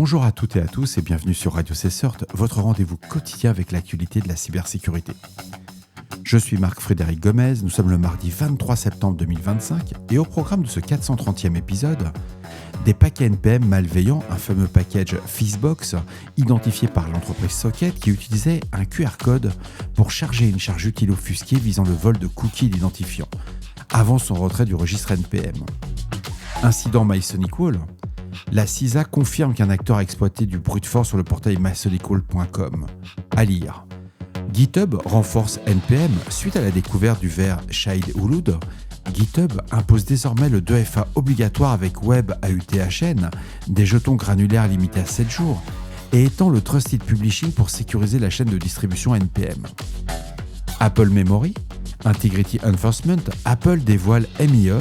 Bonjour à toutes et à tous et bienvenue sur Radio CSERT, votre rendez-vous quotidien avec l'actualité de la cybersécurité. Je suis Marc-Frédéric Gomez, nous sommes le mardi 23 septembre 2025 et au programme de ce 430e épisode, des paquets NPM malveillants, un fameux package Fizzbox identifié par l'entreprise Socket qui utilisait un QR code pour charger une charge utile offusquée visant le vol de cookies d'identifiants, avant son retrait du registre NPM. Incident MySonicWall. La CISA confirme qu'un acteur a exploité du brute force sur le portail mysonicwall.com. À lire. GitHub renforce NPM suite à la découverte du ver Shahid-Hulud. GitHub impose désormais le 2FA obligatoire avec Web AUTHN, des jetons granulaires limités à 7 jours, et étend le Trusted Publishing pour sécuriser la chaîne de distribution NPM. Apple Memory, Integrity Enforcement, Apple dévoile MIE,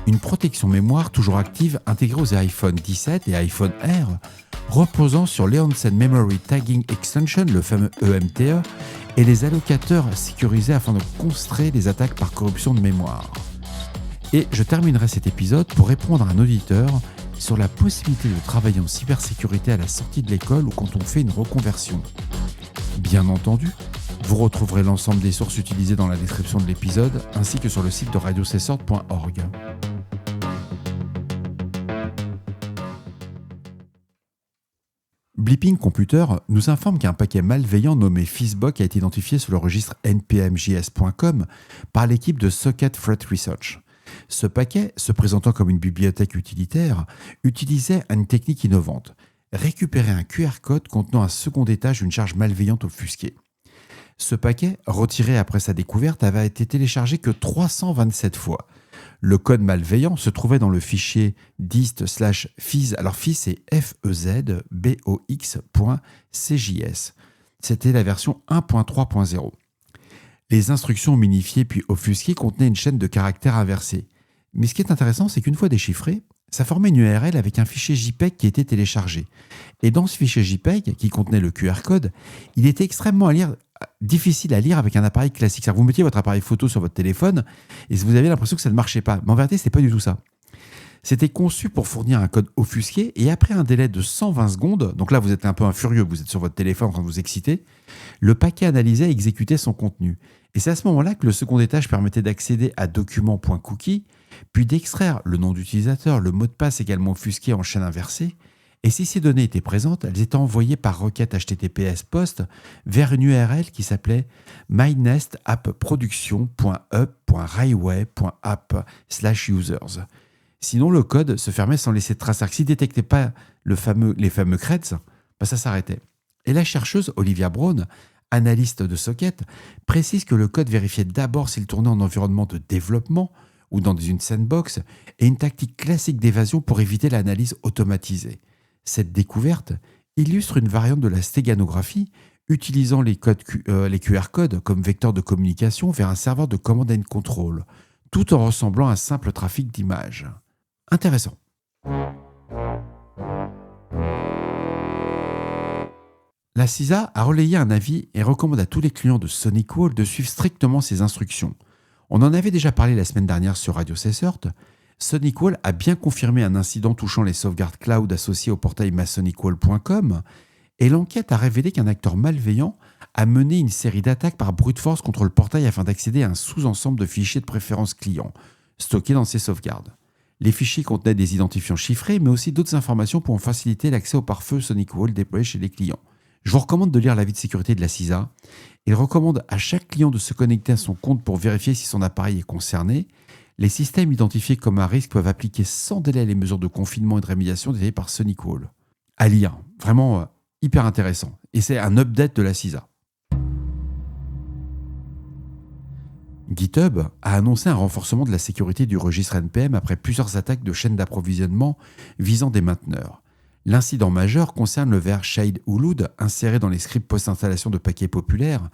une protection mémoire toujours active intégrée aux iPhone 17 et iPhone R, reposant sur l'Eonsen Memory Tagging Extension, le fameux EMTE, et les allocateurs sécurisés afin de contrer les attaques par corruption de mémoire. Et je terminerai cet épisode pour répondre à un auditeur sur la possibilité de travailler en cybersécurité à la sortie de l'école ou quand on fait une reconversion. Bien entendu, vous retrouverez l'ensemble des sources utilisées dans la description de l'épisode ainsi que sur le site de radiocessort.org. Blipping Computer nous informe qu'un paquet malveillant nommé Fizzbox a été identifié sur le registre npmjs.com par l'équipe de Socket Threat Research. Ce paquet, se présentant comme une bibliothèque utilitaire, utilisait une technique innovante, récupérer un QR code contenant un second étage d'une charge malveillante offusquée. Ce paquet, retiré après sa découverte, avait été téléchargé que 327 fois. Le code malveillant se trouvait dans le fichier dist/fizz. Alors fizz c'est fezbox.cjs. C'était la version 1.3.0. Les instructions minifiées puis offusquées contenaient une chaîne de caractères inversés. Mais ce qui est intéressant, c'est qu'une fois déchiffré, ça formait une URL avec un fichier JPEG qui était téléchargé. Et dans ce fichier JPEG, qui contenait le QR code, il était extrêmement difficile à lire avec un appareil classique. C'est-à-dire que vous mettiez votre appareil photo sur votre téléphone et vous aviez l'impression que ça ne marchait pas. Mais en vérité, ce n'était pas du tout ça. C'était conçu pour fournir un code offusqué et après un délai de 120 secondes, donc là vous êtes un peu furieux, vous êtes sur votre téléphone en train de vous exciter, le paquet analysait et exécutait son contenu. Et c'est à ce moment-là que le second étage permettait d'accéder à documents.cookie, puis d'extraire le nom d'utilisateur, le mot de passe également offusqué en chaîne inversée. Et si ces données étaient présentes, elles étaient envoyées par requête HTTPS POST vers une URL qui s'appelait mynestapp.production.up.railway.app/users. Sinon, le code se fermait sans laisser de trace. S'il ne détectait pas les fameux creds, ça s'arrêtait. Et la chercheuse Olivia Brown, analyste de Socket, précise que le code vérifiait d'abord s'il tournait en environnement de développement ou dans une sandbox et une tactique classique d'évasion pour éviter l'analyse automatisée. Cette découverte illustre une variante de la stéganographie utilisant les QR codes comme vecteur de communication vers un serveur de command and control, tout en ressemblant à un simple trafic d'images. Intéressant. La CISA a relayé un avis et recommande à tous les clients de SonicWall de suivre strictement ses instructions. On en avait déjà parlé la semaine dernière sur Radio CSERT. SonicWall a bien confirmé un incident touchant les sauvegardes cloud associées au portail mysonicwall.com et l'enquête a révélé qu'un acteur malveillant a mené une série d'attaques par brute force contre le portail afin d'accéder à un sous-ensemble de fichiers de préférence client stockés dans ses sauvegardes. Les fichiers contenaient des identifiants chiffrés mais aussi d'autres informations pour en faciliter l'accès au pare-feu SonicWall déployé chez les clients. Je vous recommande de lire l'avis de sécurité de la CISA. Il recommande à chaque client de se connecter à son compte pour vérifier si son appareil est concerné. Les systèmes identifiés comme à risque peuvent appliquer sans délai les mesures de confinement et de rémédiation détaillées par SonicWall. À lire, vraiment hyper intéressant. Et c'est un update de la CISA. GitHub a annoncé un renforcement de la sécurité du registre NPM après plusieurs attaques de chaînes d'approvisionnement visant des mainteneurs. L'incident majeur concerne le ver Shahid-Hulud inséré dans les scripts post-installation de paquets populaires.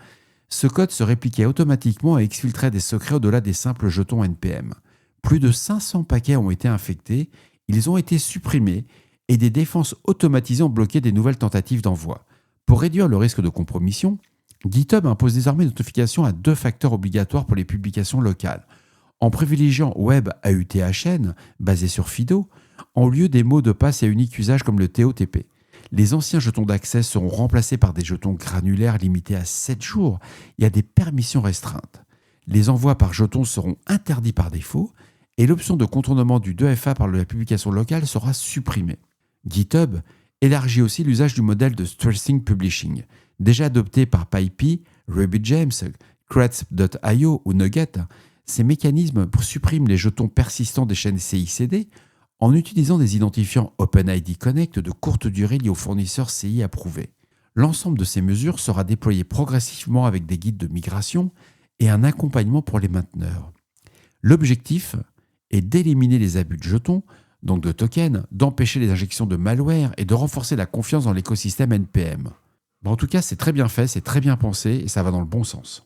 Ce code se répliquait automatiquement et exfiltrait des secrets au-delà des simples jetons NPM. Plus de 500 paquets ont été infectés, ils ont été supprimés et des défenses automatisées ont bloqué des nouvelles tentatives d'envoi. Pour réduire le risque de compromission, GitHub impose désormais une notification à 2 facteurs obligatoires pour les publications locales, en privilégiant Web AUTHN, basé sur Fido, en lieu des mots de passe à unique usage comme le TOTP. Les anciens jetons d'accès seront remplacés par des jetons granulaires limités à 7 jours et à des permissions restreintes. Les envois par jetons seront interdits par défaut et l'option de contournement du 2FA par la publication locale sera supprimée. GitHub élargit aussi l'usage du modèle de Stressing Publishing, déjà adopté par PyPy, RubyGems, Creds.io ou Nugget. Ces mécanismes suppriment les jetons persistants des chaînes CI/CD en utilisant des identifiants OpenID Connect de courte durée liés aux fournisseurs CI approuvés. L'ensemble de ces mesures sera déployé progressivement avec des guides de migration et un accompagnement pour les mainteneurs. L'objectif est d'éliminer les abus de jetons, donc de tokens, d'empêcher les injections de malware et de renforcer la confiance dans l'écosystème NPM. En tout cas, c'est très bien fait, c'est très bien pensé et ça va dans le bon sens.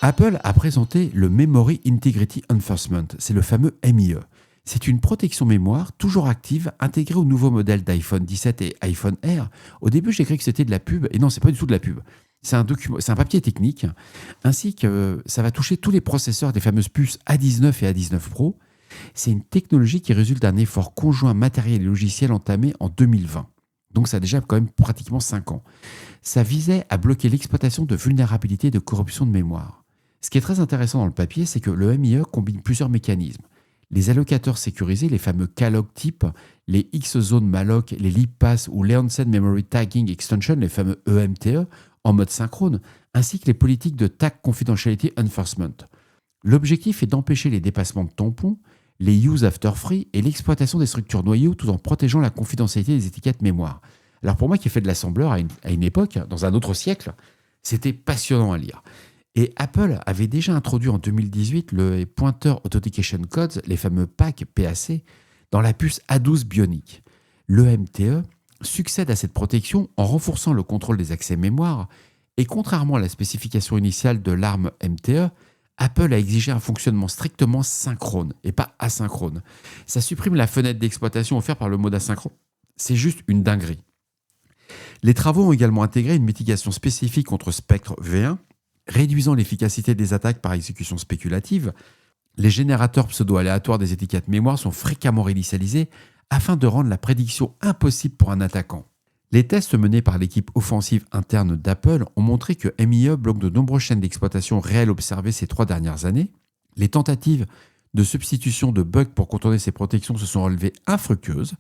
Apple a présenté le Memory Integrity Enforcement, c'est le fameux MIE. C'est une protection mémoire toujours active intégrée au nouveau modèle d'iPhone 17 et iPhone Air. Au début, j'ai cru que c'était de la pub, et non, c'est pas du tout de la pub. C'est un papier technique, ainsi que ça va toucher tous les processeurs des fameuses puces A19 et A19 Pro. C'est une technologie qui résulte d'un effort conjoint matériel et logiciel entamé en 2020. Donc ça a déjà quand même pratiquement 5 ans. Ça visait à bloquer l'exploitation de vulnérabilités et de corruption de mémoire. Ce qui est très intéressant dans le papier, c'est que le MIE combine plusieurs mécanismes. Les allocateurs sécurisés, les fameux KLOG type, les X-Zone Malloc, les LibPass ou l'Enhanced Memory Tagging Extension, les fameux EMTE, en mode synchrone, ainsi que les politiques de Tag Confidentiality Enforcement. L'objectif est d'empêcher les dépassements de tampons, les use after free et l'exploitation des structures noyaux tout en protégeant la confidentialité des étiquettes mémoire. Alors pour moi qui ai fait de l'assembleur à une époque, dans un autre siècle, c'était passionnant à lire. Et Apple avait déjà introduit en 2018 le Pointer Authentication Codes, les fameux PAC, dans la puce A12 Bionic. L'EMTE succède à cette protection en renforçant le contrôle des accès mémoire et contrairement à la spécification initiale de l'ARM MTE, Apple a exigé un fonctionnement strictement synchrone et pas asynchrone. Ça supprime la fenêtre d'exploitation offerte par le mode asynchrone. C'est juste une dinguerie. Les travaux ont également intégré une mitigation spécifique contre Spectre V1, réduisant l'efficacité des attaques par exécution spéculative. Les générateurs pseudo-aléatoires des étiquettes mémoire sont fréquemment réinitialisés afin de rendre la prédiction impossible pour un attaquant. Les tests menés par l'équipe offensive interne d'Apple ont montré que MIE bloque de nombreuses chaînes d'exploitation réelles observées ces 3 dernières années. Les tentatives de substitution de bugs pour contourner ces protections se sont révélées infructueuses,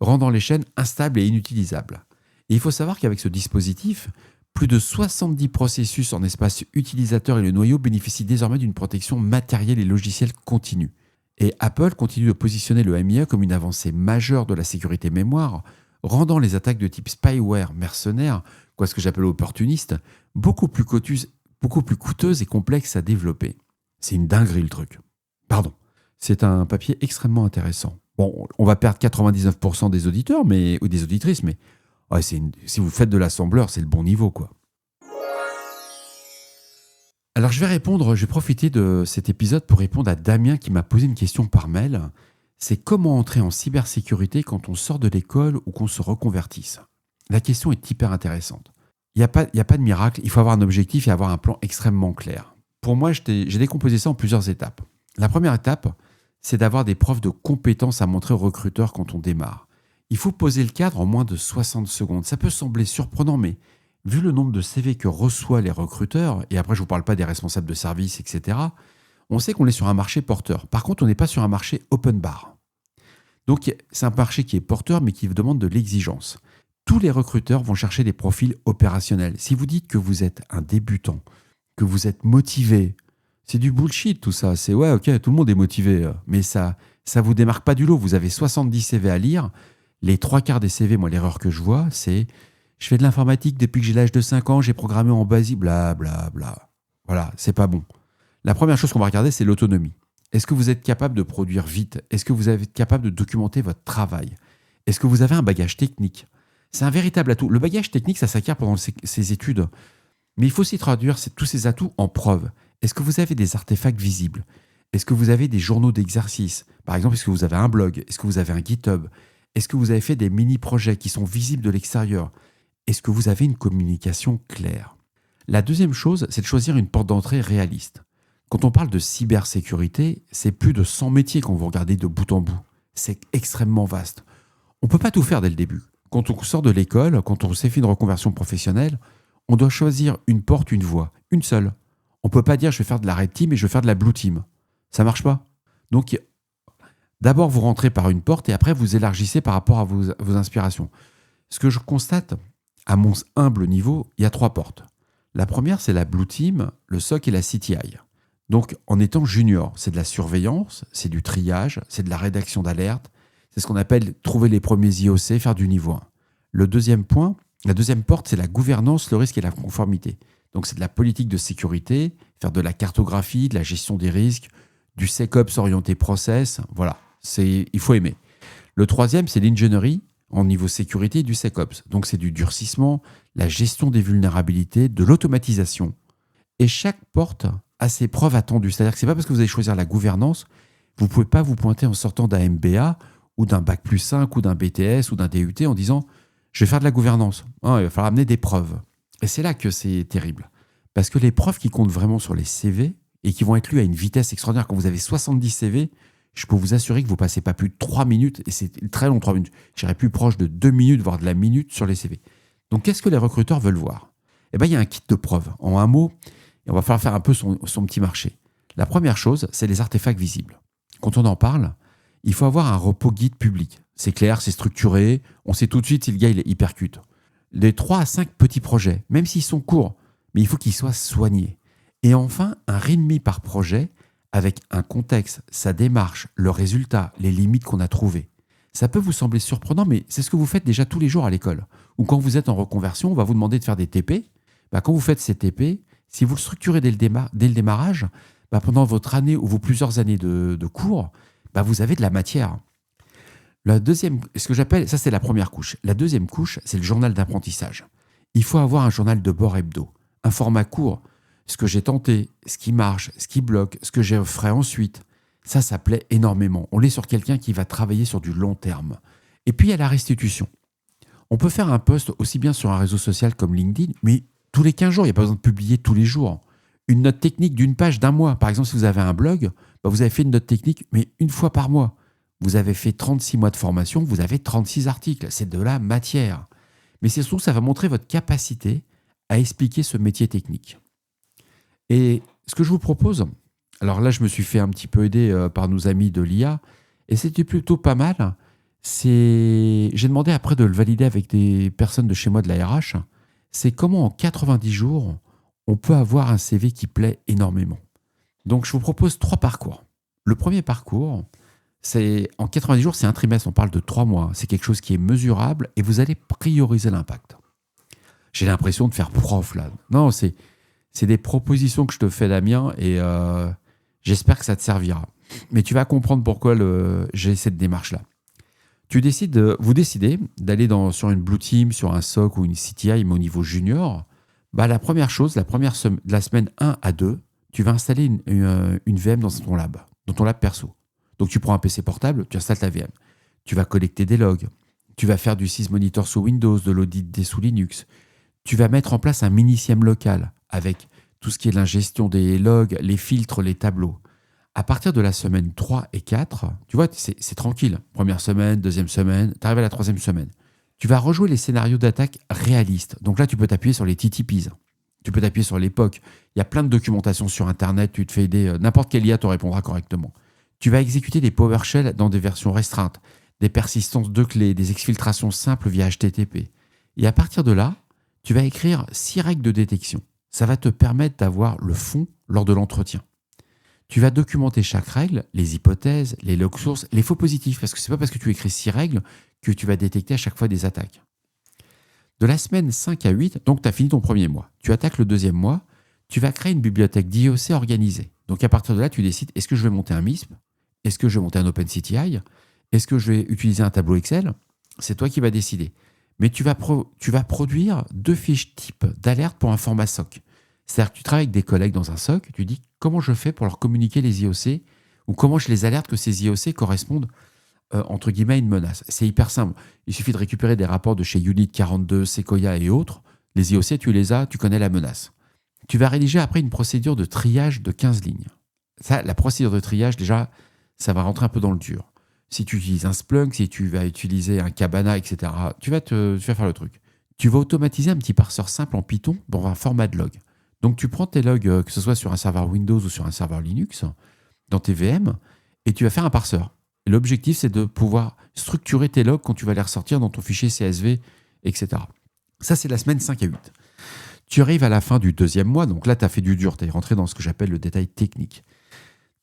rendant les chaînes instables et inutilisables. Et il faut savoir qu'avec ce dispositif, plus de 70 processus en espace utilisateur et le noyau bénéficient désormais d'une protection matérielle et logicielle continue. Et Apple continue de positionner le MIE comme une avancée majeure de la sécurité mémoire, rendant les attaques de type spyware mercenaire, ce que j'appelle opportuniste, beaucoup plus coûteuses et complexes à développer. C'est une dinguerie le truc. Pardon. C'est un papier extrêmement intéressant. Bon, on va perdre 99% des auditeurs ou des auditrices, mais ouais, si vous faites de l'assembleur, c'est le bon niveau, quoi. Alors je vais profiter de cet épisode pour répondre à Damien qui m'a posé une question par mail. C'est comment entrer en cybersécurité quand on sort de l'école ou qu'on se reconvertisse. La question est hyper intéressante. Il n'y a pas de miracle, il faut avoir un objectif et avoir un plan extrêmement clair. Pour moi, j'ai décomposé ça en plusieurs étapes. La première étape, c'est d'avoir des preuves de compétences à montrer aux recruteurs quand on démarre. Il faut poser le cadre en moins de 60 secondes. Ça peut sembler surprenant, mais vu le nombre de CV que reçoivent les recruteurs, et après je ne vous parle pas des responsables de service, etc., on sait qu'on est sur un marché porteur. Par contre, on n'est pas sur un marché open bar. Donc c'est un marché qui est porteur, mais qui demande de l'exigence. Tous les recruteurs vont chercher des profils opérationnels. Si vous dites que vous êtes un débutant, que vous êtes motivé, c'est du bullshit tout ça. C'est ouais, ok, tout le monde est motivé, mais ça vous démarque pas du lot. Vous avez 70 CV à lire. Les 3/4 des CV, moi, l'erreur que je vois, c'est je fais de l'informatique depuis que j'ai l'âge de 5 ans, j'ai programmé en BASIC, bla bla bla. Voilà, c'est pas bon. La première chose qu'on va regarder, c'est l'autonomie. Est-ce que vous êtes capable de produire vite? Est-ce que vous êtes capable de documenter votre travail? Est-ce que vous avez un bagage technique? C'est un véritable atout. Le bagage technique, ça s'acquiert pendant ses études. Mais il faut aussi traduire tous ces atouts en preuves. Est-ce que vous avez des artefacts visibles? Est-ce que vous avez des journaux d'exercice? Par exemple, est-ce que vous avez un blog? Est-ce que vous avez un GitHub? Est-ce que vous avez fait des mini-projets qui sont visibles de l'extérieur? Est-ce que vous avez une communication claire? La deuxième chose, c'est de choisir une porte d'entrée réaliste. Quand on parle de cybersécurité, c'est plus de 100 métiers qu'on va regarder de bout en bout. C'est extrêmement vaste. On ne peut pas tout faire dès le début. Quand on sort de l'école, quand on s'est fait une reconversion professionnelle, on doit choisir une porte, une voie, une seule. On ne peut pas dire je vais faire de la red team et je vais faire de la blue team. Ça ne marche pas. Donc, d'abord, vous rentrez par une porte et après, vous élargissez par rapport à vos inspirations. Ce que je constate, à mon humble niveau, il y a 3 portes. La première, c'est la blue team, le SOC et la CTI. Donc, en étant junior, c'est de la surveillance, c'est du triage, c'est de la rédaction d'alerte, c'est ce qu'on appelle trouver les premiers IOC, faire du niveau 1. Le deuxième point, la deuxième porte, c'est la gouvernance, le risque et la conformité. Donc, c'est de la politique de sécurité, faire de la cartographie, de la gestion des risques, du SecOps orienté process. Voilà, il faut aimer. Le troisième, c'est l'ingénierie en niveau sécurité du SecOps. Donc, c'est du durcissement, la gestion des vulnérabilités, de l'automatisation. Et chaque porte a ses preuves attendues. C'est-à-dire que ce n'est pas parce que vous allez choisir la gouvernance, vous ne pouvez pas vous pointer en sortant d'un MBA ou d'un Bac+5 ou d'un BTS ou d'un DUT en disant « je vais faire de la gouvernance ». Il va falloir amener des preuves. Et c'est là que c'est terrible. Parce que les preuves qui comptent vraiment sur les CV et qui vont être lues à une vitesse extraordinaire, quand vous avez 70 CV, je peux vous assurer que vous ne passez pas plus de 3 minutes, et c'est très long, 3 minutes. J'irais plus proche de 2 minutes, voire de la minute sur les CV. Donc, qu'est-ce que les recruteurs veulent voir ? Eh bien, il y a un kit de preuves. En un mot, et on va falloir faire un peu son petit marché. La première chose, c'est les artefacts visibles. Quand on en parle, il faut avoir un repos guide public. C'est clair, c'est structuré, on sait tout de suite si le gars il est hypercute. Les 3 à 5 petits projets, même s'ils sont courts, mais il faut qu'ils soient soignés. Et enfin, un README par projet avec un contexte, sa démarche, le résultat, les limites qu'on a trouvées. Ça peut vous sembler surprenant, mais c'est ce que vous faites déjà tous les jours à l'école. Ou quand vous êtes en reconversion, on va vous demander de faire des TP. Quand vous faites ces TP, si vous le structurez dès le démarrage, pendant votre année ou vos plusieurs années de cours, vous avez de la matière. La deuxième, ce que j'appelle, ça c'est la première couche. La deuxième couche, c'est le journal d'apprentissage. Il faut avoir un journal de bord hebdo, un format court, ce que j'ai tenté, ce qui marche, ce qui bloque, ce que je ferai ensuite. Ça plaît énormément. On est sur quelqu'un qui va travailler sur du long terme. Et puis il y a la restitution. On peut faire un post aussi bien sur un réseau social comme LinkedIn, mais tous les 15 jours, il n'y a pas besoin de publier tous les jours. Une note technique d'une page d'un mois. Par exemple, si vous avez un blog, vous avez fait une note technique, mais une fois par mois. Vous avez fait 36 mois de formation, vous avez 36 articles. C'est de la matière. Mais c'est surtout, ça va montrer votre capacité à expliquer ce métier technique. Et ce que je vous propose, alors là, je me suis fait un petit peu aider par nos amis de l'IA, et c'était plutôt pas mal. J'ai demandé après de le valider avec des personnes de chez moi de la RH. C'est comment en 90 jours, on peut avoir un CV qui plaît énormément. Donc, je vous propose 3 parcours. Le premier parcours, c'est en 90 jours, c'est un trimestre, on parle de 3 mois. C'est quelque chose qui est mesurable et vous allez prioriser l'impact. J'ai l'impression de faire prof là. Non, c'est des propositions que je te fais, Damien, et j'espère que ça te servira. Mais tu vas comprendre pourquoi j'ai cette démarche-là. Vous décidez d'aller sur une Blue Team, sur un SOC ou une CTI, mais au niveau junior. La première chose, de la semaine 1 à 2, tu vas installer une VM dans ton lab perso. Donc tu prends un PC portable, tu installes ta VM. Tu vas collecter des logs. Tu vas faire du sysmonitor sous Windows, de l'audit D sous Linux. Tu vas mettre en place un mini SIEM local avec tout ce qui est l'ingestion des logs, les filtres, les tableaux. À partir de la semaine 3 et 4, tu vois, c'est tranquille. Première semaine, deuxième semaine, tu arrives à la troisième semaine. Tu vas rejouer les scénarios d'attaque réalistes. Donc là, tu peux t'appuyer sur les TTPs. Tu peux t'appuyer sur l'époque. Il y a plein de documentation sur Internet. Tu te fais aider. N'importe quel IA te répondra correctement. Tu vas exécuter des PowerShell dans des versions restreintes, des persistances de clés, des exfiltrations simples via HTTP. Et à partir de là, tu vas écrire 6 règles de détection. Ça va te permettre d'avoir le fond lors de l'entretien. Tu vas documenter chaque règle, les hypothèses, les log sources, les faux positifs, parce que ce n'est pas parce que tu écris 6 règles que tu vas détecter à chaque fois des attaques. De la semaine 5 à 8, donc tu as fini ton premier mois. Tu attaques le deuxième mois, tu vas créer une bibliothèque d'IOC organisée. Donc à partir de là, tu décides, est-ce que je vais monter un MISP ? Est-ce que je vais monter un OpenCTI ? Est-ce que je vais utiliser un tableau Excel ? C'est toi qui vas décider. Mais tu vas produire 2 fiches type d'alerte pour un format SOC. C'est-à-dire que tu travailles avec des collègues dans un SOC, tu dis comment je fais pour leur communiquer les IOC ou comment je les alerte que ces IOC correspondent entre guillemets à une menace. C'est hyper simple. Il suffit de récupérer des rapports de chez Unit 42, Sequoia et autres. Les IOC, tu les as, tu connais la menace. Tu vas rédiger après une procédure de triage de 15 lignes. Ça, la procédure de triage, déjà, ça va rentrer un peu dans le dur. si tu utilises un Splunk, si tu vas utiliser un Kibana, etc., tu vas faire le truc. Tu vas automatiser un petit parseur simple en Python dans un format de log. Donc tu prends tes logs, que ce soit sur un serveur Windows ou sur un serveur Linux, dans tes VM, et tu vas faire un parseur. Et l'objectif, c'est de pouvoir structurer tes logs quand tu vas les ressortir dans ton fichier CSV, etc. Ça, c'est la semaine 5 à 8. Tu arrives à la fin du deuxième mois, donc là, tu as fait du dur, tu es rentré dans ce que j'appelle le détail technique.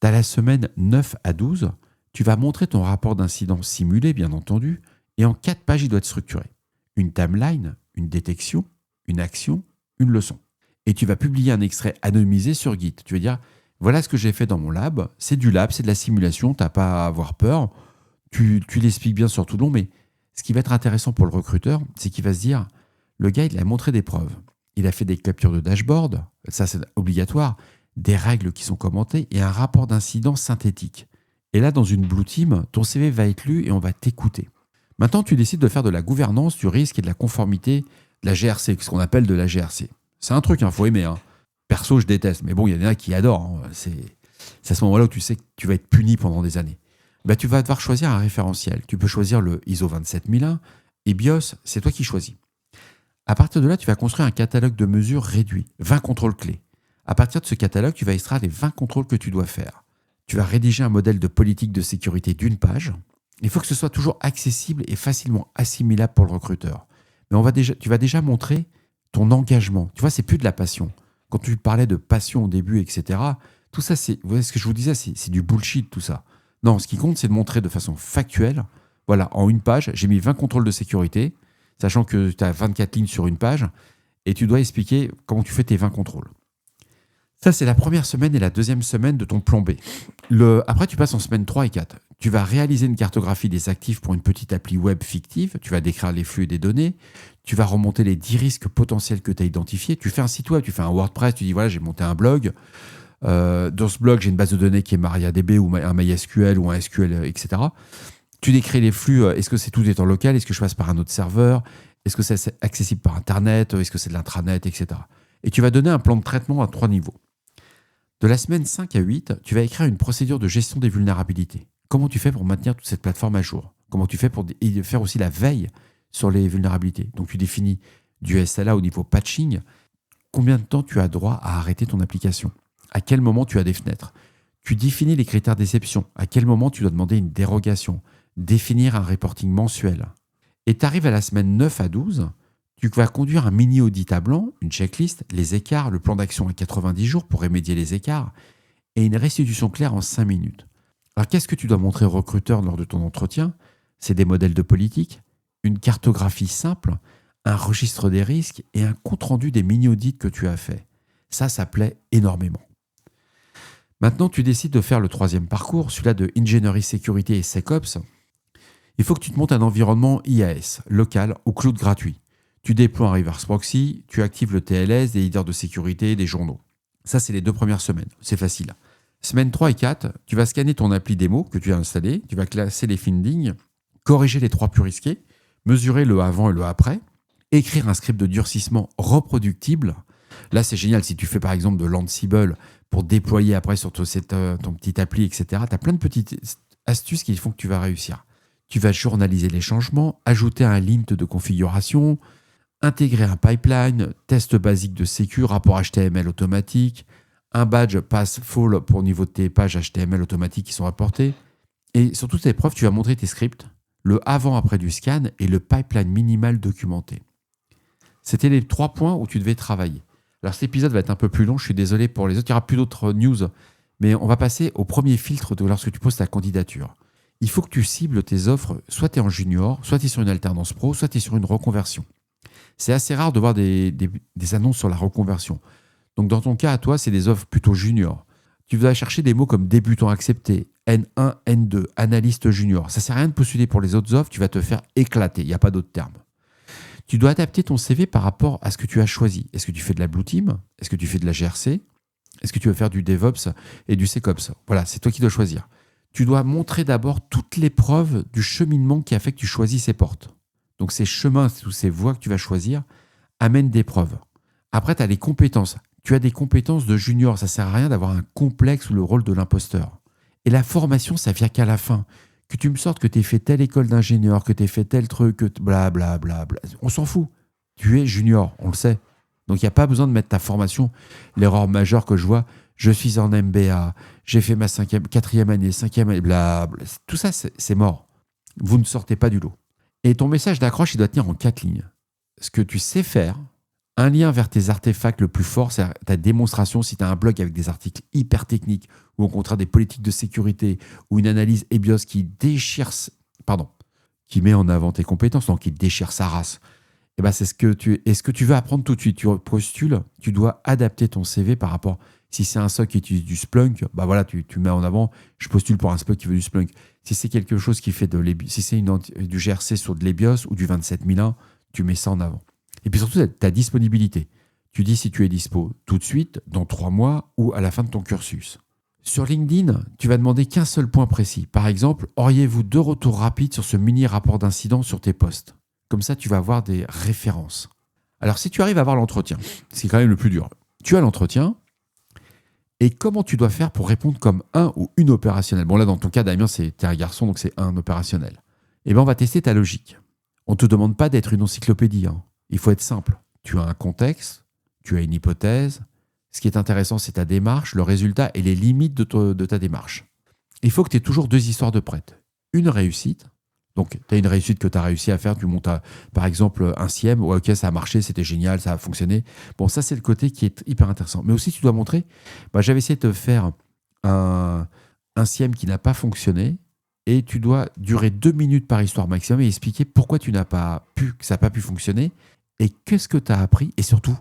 Tu as la semaine 9 à 12, tu vas montrer ton rapport d'incident simulé, bien entendu, et en 4 pages, il doit être structuré. Une timeline, une détection, une action, une leçon. Et tu vas publier un extrait anonymisé sur Git. Tu vas dire, voilà ce que j'ai fait dans mon lab, c'est du lab, c'est de la simulation, tu n'as pas à avoir peur, tu l'expliques bien sur tout le long, mais ce qui va être intéressant pour le recruteur, c'est qu'il va se dire, le gars, il a montré des preuves, il a fait des captures de dashboard, ça c'est obligatoire, des règles qui sont commentées et un rapport d'incident synthétique. Et là, dans une Blue Team, ton CV va être lu et on va t'écouter. Maintenant, tu décides de faire de la gouvernance, du risque et de la conformité, de la GRC, ce qu'on appelle de la GRC. C'est un truc, faut aimer. Perso, je déteste, mais bon, il y en a qui adorent. C'est à ce moment-là où tu sais que tu vas être puni pendant des années. Tu vas devoir choisir un référentiel. Tu peux choisir le ISO 27001 et BIOS, c'est toi qui choisis. À partir de là, tu vas construire un catalogue de mesures réduit, 20 contrôles clés. À partir de ce catalogue, tu vas extraire les 20 contrôles que tu dois faire. Tu vas rédiger un modèle de politique de sécurité d'une page. Il faut que ce soit toujours accessible et facilement assimilable pour le recruteur. Mais tu vas déjà montrer ton engagement. Tu vois, c'est plus de la passion. Quand tu parlais de passion au début, etc., tout ça, vous voyez ce que je vous disais, c'est du bullshit, tout ça. Non, ce qui compte, c'est de montrer de façon factuelle. Voilà, en une page, j'ai mis 20 contrôles de sécurité, sachant que tu as 24 lignes sur une page, et tu dois expliquer comment tu fais tes 20 contrôles. Ça, c'est la première semaine et la deuxième semaine de ton plan B. Après, tu passes en semaine 3 et 4. Tu vas réaliser une cartographie des actifs pour une petite appli web fictive. Tu vas décrire les flux et des données. Tu vas remonter les 10 risques potentiels que tu as identifiés. Tu fais un site web, tu fais un WordPress, tu dis voilà, j'ai monté un blog. Dans ce blog, j'ai une base de données qui est MariaDB ou un MySQL ou un SQL, etc. Tu décris les flux. Est-ce que tout est en local? Est-ce que je passe par un autre serveur? Est-ce que c'est accessible par Internet? Est-ce que c'est de l'intranet, etc. Et tu vas donner un plan de traitement à 3 niveaux. De la semaine 5 à 8, tu vas écrire une procédure de gestion des vulnérabilités. Comment tu fais pour maintenir toute cette plateforme à jour? Comment tu fais pour faire aussi la veille sur les vulnérabilités? Donc tu définis du SLA au niveau patching. Combien de temps tu as droit à arrêter ton application? À quel moment tu as des fenêtres? Tu définis les critères d'exception. À quel moment tu dois demander une dérogation? Définir un reporting mensuel. Et tu arrives à la semaine 9 à 12, tu vas conduire un mini-audit à blanc, une checklist, les écarts, le plan d'action à 90 jours pour remédier les écarts et une restitution claire en 5 minutes. Alors, qu'est-ce que tu dois montrer au recruteur lors de ton entretien? C'est des modèles de politique, une cartographie simple, un registre des risques et un compte-rendu des mini-audits que tu as fait. Ça plaît énormément. Maintenant, tu décides de faire le troisième parcours, celui-là de ingénierie sécurité et SecOps. Il faut que tu te montes un environnement IaaS, local ou cloud gratuit. Tu déploies un reverse proxy, tu actives le TLS, des leaders de sécurité, des journaux. Ça, c'est les 2 premières semaines. C'est facile. Semaine 3 et 4, tu vas scanner ton appli démo que tu as installé, tu vas classer les findings, corriger les 3 plus risqués, mesurer le avant et le après, écrire un script de durcissement reproductible. Là, c'est génial si tu fais par exemple de l'Ansible pour déployer après sur ton petit appli, etc. Tu as plein de petites astuces qui font que tu vas réussir. Tu vas journaliser les changements, ajouter un lint de configuration, intégrer un pipeline, test basique de sécu, rapport HTML automatique, un badge pass-fall pour le niveau de tes pages HTML automatiques qui sont rapportées. Et sur toutes tes preuves, tu vas montrer tes scripts, le avant-après du scan et le pipeline minimal documenté. C'était les 3 points où tu devais travailler. Alors cet épisode va être un peu plus long, je suis désolé pour les autres, il n'y aura plus d'autres news, mais on va passer au premier filtre lorsque tu poses ta candidature. Il faut que tu cibles tes offres, soit tu es en junior, soit tu es sur une alternance pro, soit tu es sur une reconversion. C'est assez rare de voir des annonces sur la reconversion. Donc dans ton cas, à toi, c'est des offres plutôt junior. Tu vas chercher des mots comme débutant accepté, N1, N2, analyste junior. Ça ne sert à rien de postuler pour les autres offres, tu vas te faire éclater, il n'y a pas d'autre terme. Tu dois adapter ton CV par rapport à ce que tu as choisi. Est-ce que tu fais de la Blue Team? Est-ce que tu fais de la GRC? Est-ce que tu veux faire du DevOps et du SecOps? Voilà, c'est toi qui dois choisir. Tu dois montrer d'abord toutes les preuves du cheminement qui a fait que tu choisis ces portes. Donc ces chemins, toutes ces voies que tu vas choisir, amènent des preuves. Après, tu as les compétences. Tu as des compétences de junior. Ça ne sert à rien d'avoir un complexe ou le rôle de l'imposteur. Et la formation, ça vient qu'à la fin. Que tu me sortes que tu aies fait telle école d'ingénieur, que tu aies fait tel truc, que blablabla. On s'en fout. Tu es junior, on le sait. Donc, il n'y a pas besoin de mettre ta formation. L'erreur majeure que je vois, je suis en MBA, j'ai fait ma quatrième année, cinquième année, blablabla. Tout ça, c'est mort. Vous ne sortez pas du lot. Et ton message d'accroche, il doit tenir en 4 lignes. Ce que tu sais faire, un lien vers tes artefacts le plus fort, c'est ta démonstration. Si tu as un blog avec des articles hyper techniques ou au contraire des politiques de sécurité ou une analyse EBIOS qui met en avant tes compétences, donc qui déchire sa race, et ben c'est ce que tu veux apprendre tout de suite. Tu postules, tu dois adapter ton CV par rapport. Si c'est un SOC qui utilise du Splunk, bah voilà, tu mets en avant, je postule pour un SOC qui veut du Splunk. Si c'est quelque chose qui fait si c'est du GRC sur de l'EBIOS ou du 27001, tu mets ça en avant. Et puis surtout, ta disponibilité. Tu dis si tu es dispo tout de suite, dans 3 mois ou à la fin de ton cursus. Sur LinkedIn, tu vas demander qu'un seul point précis. Par exemple, auriez-vous 2 retours rapides sur ce mini rapport d'incident sur tes posts? Comme ça, tu vas avoir des références. Alors, si tu arrives à avoir l'entretien, c'est quand même le plus dur. Tu as l'entretien, et comment tu dois faire pour répondre comme un ou une opérationnelle? Bon, là, dans ton cas, Damien, t'es un garçon, donc c'est un opérationnel. Eh bien, on va tester ta logique. On ne te demande pas d'être une encyclopédie. Il faut être simple. Tu as un contexte, tu as une hypothèse. Ce qui est intéressant, c'est ta démarche, le résultat et les limites de ta démarche. Il faut que tu aies toujours 2 histoires de prête. Une réussite. Donc, tu as une réussite que tu as réussi à faire. Tu montes, par exemple, un SIEM. Ouais, ok, ça a marché, c'était génial, ça a fonctionné. Bon, ça, c'est le côté qui est hyper intéressant. Mais aussi, tu dois montrer, j'avais essayé de te faire un SIEM qui n'a pas fonctionné. Et tu dois durer 2 minutes par histoire maximum et expliquer pourquoi que ça n'a pas pu fonctionner et qu'est-ce que tu as appris. Et surtout,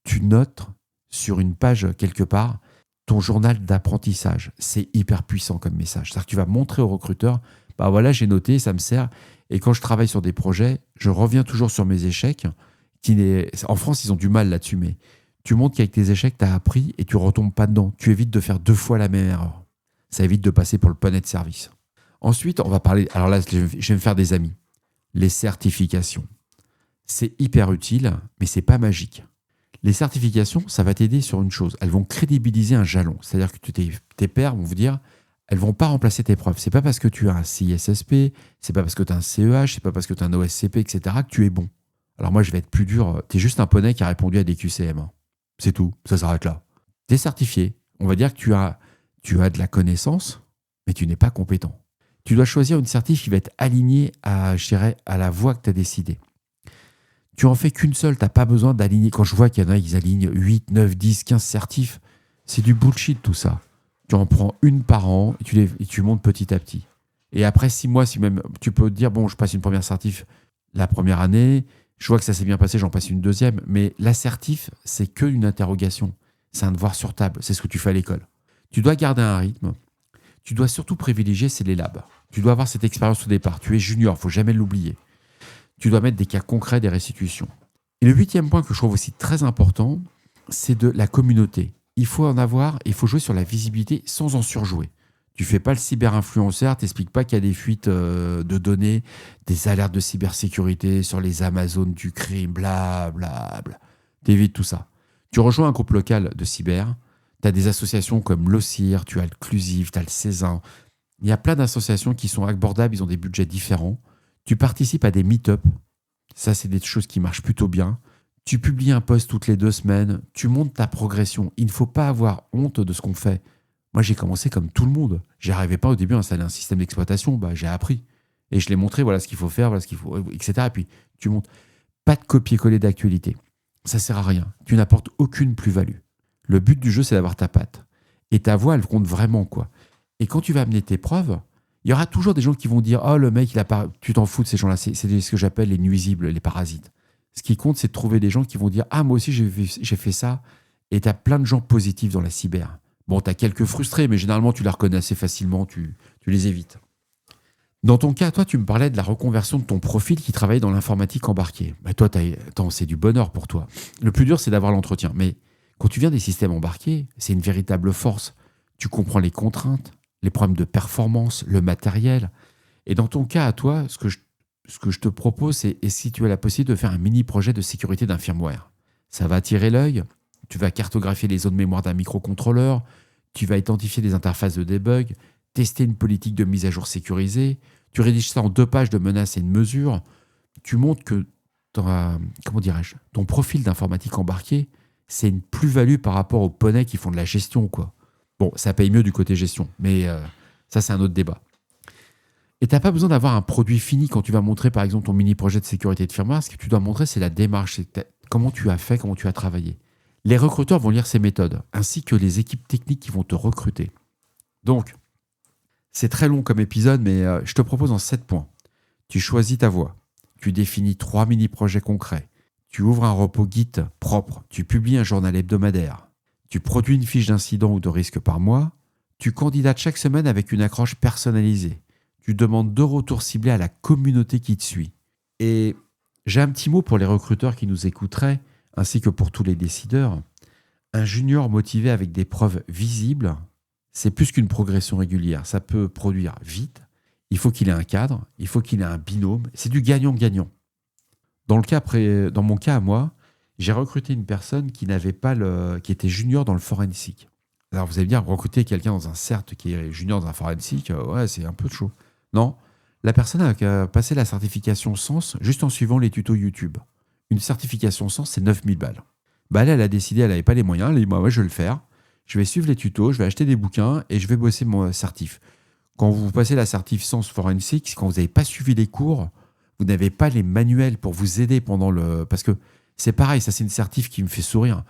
tu notes sur une page quelque part ton journal d'apprentissage. C'est hyper puissant comme message. C'est-à-dire que tu vas montrer au recruteur, voilà, j'ai noté, ça me sert. Et quand je travaille sur des projets, je reviens toujours sur mes échecs. En France, ils ont du mal là-dessus, mais tu montres qu'avec tes échecs, tu as appris et tu ne retombes pas dedans. Tu évites de faire 2 fois la même erreur. Ça évite de passer pour le poney de service. Ensuite, on va parler, alors là, je vais me faire des amis. Les certifications. C'est hyper utile, mais c'est pas magique. Les certifications, ça va t'aider sur une chose. Elles vont crédibiliser un jalon. C'est-à-dire que tes pairs vont vous dire, elles vont pas remplacer tes preuves. C'est pas parce que tu as un CISSP, c'est pas parce que tu as un CEH, c'est pas parce que tu as un OSCP, etc. que tu es bon. Alors moi, je vais être plus dur. Tu es juste un poney qui a répondu à des QCM. C'est tout. Ça s'arrête là. Tu es certifié. On va dire que tu as de la connaissance, mais tu n'es pas compétent. Tu dois choisir une certif qui va être alignée à la voie que tu as décidée. Tu en fais qu'une seule, tu n'as pas besoin d'aligner. Quand je vois qu'il y en a, ils alignent 8, 9, 10, 15 certifs, c'est du bullshit tout ça. Tu en prends une par an et tu montes petit à petit. Et après 6 mois, si même tu peux te dire, bon, je passe une première certif la première année, je vois que ça s'est bien passé, j'en passe une deuxième. Mais l'assertif, c'est que une interrogation. C'est un devoir sur table, c'est ce que tu fais à l'école. Tu dois garder un rythme. Tu dois surtout privilégier, c'est les labs. Tu dois avoir cette expérience au départ. Tu es junior, il ne faut jamais l'oublier. Tu dois mettre des cas concrets, des restitutions. Et le 8e point que je trouve aussi très important, c'est de la communauté. Il faut en avoir, il faut jouer sur la visibilité sans en surjouer. Tu ne fais pas le cyber-influenceur, tu n'expliques pas qu'il y a des fuites de données, des alertes de cybersécurité sur les Amazones du crime, blablabla. Tu évites tout ça. Tu rejoins un groupe local de cyber. Tu as des associations comme l'OCIR, tu as le Clusive, tu as le Cézanne. Il y a plein d'associations qui sont abordables, ils ont des budgets différents. Tu participes à des meet-up. Ça, c'est des choses qui marchent plutôt bien. Tu publies un post toutes les 2 semaines. Tu montes ta progression. Il ne faut pas avoir honte de ce qu'on fait. Moi, j'ai commencé comme tout le monde. Je n'arrivais pas au début à installer un système d'exploitation. J'ai appris. Et je l'ai montré, voilà ce qu'il faut faire, voilà ce qu'il faut, etc. Et puis, tu montes. Pas de copier-coller d'actualité. Ça ne sert à rien. Tu n'apportes aucune plus-value. Le but du jeu, c'est d'avoir ta patte. Et ta voix, elle compte vraiment, quoi. Et quand tu vas amener tes preuves, il y aura toujours des gens qui vont dire « Oh, le mec, il a pas... » Tu t'en fous de ces gens-là. C'est ce que j'appelle les nuisibles, les parasites. Ce qui compte, c'est de trouver des gens qui vont dire « Ah, moi aussi, j'ai fait ça. » Et tu as plein de gens positifs dans la cyber. Bon, tu as quelques frustrés, mais généralement, tu les reconnais assez facilement. Tu les évites. Dans ton cas, toi, tu me parlais de la reconversion de ton profil qui travaillait dans l'informatique embarquée. Toi, c'est du bonheur pour toi. Le plus dur, c'est d'avoir l'entretien. Mais quand tu viens des systèmes embarqués, c'est une véritable force. Tu comprends les contraintes, les problèmes de performance, le matériel. Et dans ton cas, à toi, ce que je te propose, c'est si tu as la possibilité de faire un mini-projet de sécurité d'un firmware. Ça va attirer l'œil, tu vas cartographier les zones mémoire d'un microcontrôleur, tu vas identifier les interfaces de debug, tester une politique de mise à jour sécurisée, tu rédiges ça en 2 pages de menaces et de mesures, tu montres que ton profil d'informatique embarqué, c'est une plus-value par rapport aux poneys qui font de la gestion, quoi. Bon, ça paye mieux du côté gestion, mais ça, c'est un autre débat. Et tu n'as pas besoin d'avoir un produit fini quand tu vas montrer, par exemple, ton mini-projet de sécurité de firmware. Ce que tu dois montrer, c'est la démarche, comment tu as fait, comment tu as travaillé. Les recruteurs vont lire ces méthodes, ainsi que les équipes techniques qui vont te recruter. Donc, c'est très long comme épisode, mais je te propose en 7 points. Tu choisis ta voie. Tu définis 3 mini-projets concrets. Tu ouvres un repo Git propre. Tu publies un journal hebdomadaire. Tu produis une fiche d'incident ou de risque par mois. Tu candidates chaque semaine avec une accroche personnalisée. Tu demandes 2 retours ciblés à la communauté qui te suit. Et j'ai un petit mot pour les recruteurs qui nous écouteraient, ainsi que pour tous les décideurs. Un junior motivé avec des preuves visibles, c'est plus qu'une progression régulière. Ça peut produire vite. Il faut qu'il ait un cadre, il faut qu'il ait un binôme. C'est du gagnant-gagnant. Dans mon cas à moi, j'ai recruté une personne qui était junior dans le forensic. Alors vous allez me dire, recruter quelqu'un dans un CERT qui est junior dans un forensic, ouais, c'est un peu chaud. Non, la personne a passé la certification Sens juste en suivant les tutos YouTube. Une certification Sens, c'est 9000 balles. Elle a décidé, elle n'avait pas les moyens, elle a dit, ouais, je vais le faire. Je vais suivre les tutos, je vais acheter des bouquins et je vais bosser mon certif. Quand vous passez la certif Sens Forensic, quand vous n'avez pas suivi les cours, vous n'avez pas les manuels pour vous aider Parce que c'est pareil, ça c'est une certif qui me fait sourire.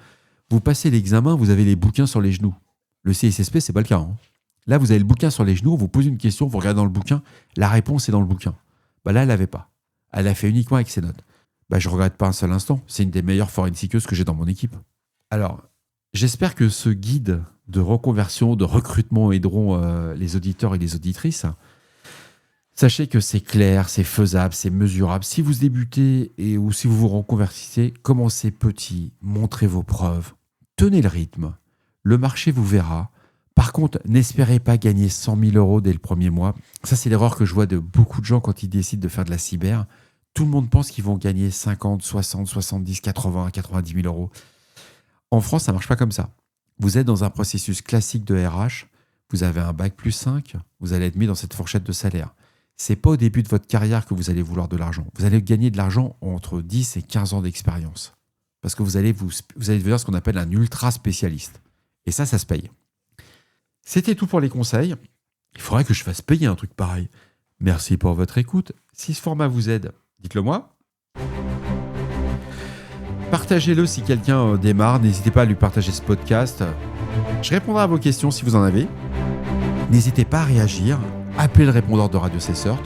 Vous passez l'examen, vous avez les bouquins sur les genoux. Le CSSP, c'est pas le cas. Hein. Là, vous avez le bouquin sur les genoux, on vous pose une question, vous regardez dans le bouquin, la réponse est dans le bouquin. Là, elle l'avait pas. Elle l'a fait uniquement avec ses notes. Je ne regrette pas un seul instant. C'est une des meilleures forensiceuses que j'ai dans mon équipe. Alors, j'espère que ce guide de reconversion, de recrutement aideront les auditeurs et les auditrices. Sachez que c'est clair, c'est faisable, c'est mesurable. Si vous débutez ou si vous vous reconvertissez, commencez petit, montrez vos preuves, tenez le rythme. Le marché vous verra. Par contre, n'espérez pas gagner 100 000 euros dès le premier mois. Ça, c'est l'erreur que je vois de beaucoup de gens quand ils décident de faire de la cyber. Tout le monde pense qu'ils vont gagner 50, 60, 70, 80, 90 000 euros. En France, ça ne marche pas comme ça. Vous êtes dans un processus classique de RH. Vous avez un bac plus 5. Vous allez être mis dans cette fourchette de salaire. Ce n'est pas au début de votre carrière que vous allez vouloir de l'argent. Vous allez gagner de l'argent entre 10 et 15 ans d'expérience. Parce que vous allez devenir ce qu'on appelle un ultra spécialiste. Et ça se paye. C'était tout pour les conseils. Il faudrait que je fasse payer un truc pareil. Merci pour votre écoute. Si ce format vous aide, dites-le moi. Partagez-le si quelqu'un démarre. N'hésitez pas à lui partager ce podcast. Je répondrai à vos questions si vous en avez. N'hésitez pas à réagir. Appelez le répondeur de Radio C-Cert.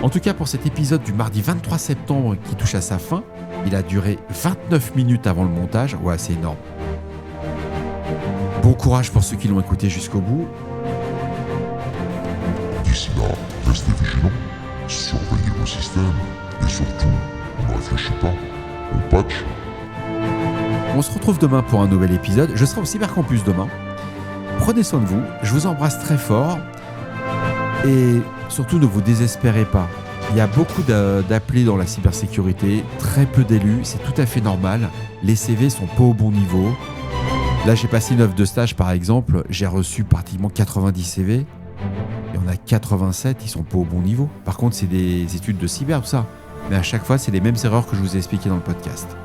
En tout cas, pour cet épisode du mardi 23 septembre qui touche à sa fin, il a duré 29 minutes avant le montage. Ouais, c'est énorme. Bon courage pour ceux qui l'ont écouté jusqu'au bout. D'ici là, restez vigilants, surveillez vos systèmes et surtout, ne réfléchissez pas, on patch. On se retrouve demain pour un nouvel épisode. Je serai au Cybercampus demain. Prenez soin de vous, je vous embrasse très fort et surtout ne vous désespérez pas. Il y a beaucoup d'appelés dans la cybersécurité, très peu d'élus, c'est tout à fait normal. Les CV sont pas au bon niveau. Là, j'ai passé une offre de stage, par exemple. J'ai reçu pratiquement 90 CV. Il y en a 87, ils sont pas au bon niveau. Par contre, c'est des études de cyber, tout ça. Mais à chaque fois, c'est les mêmes erreurs que je vous ai expliquées dans le podcast.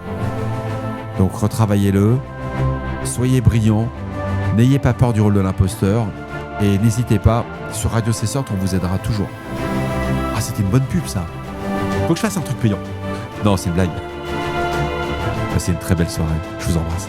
Donc, retravaillez-le. Soyez brillants. N'ayez pas peur du rôle de l'imposteur. Et n'hésitez pas, sur Radio C-Cert, on vous aidera toujours. Ah, c'était une bonne pub, ça. Faut que je fasse un truc payant. Non, c'est une blague. Passez une très belle soirée. Je vous embrasse.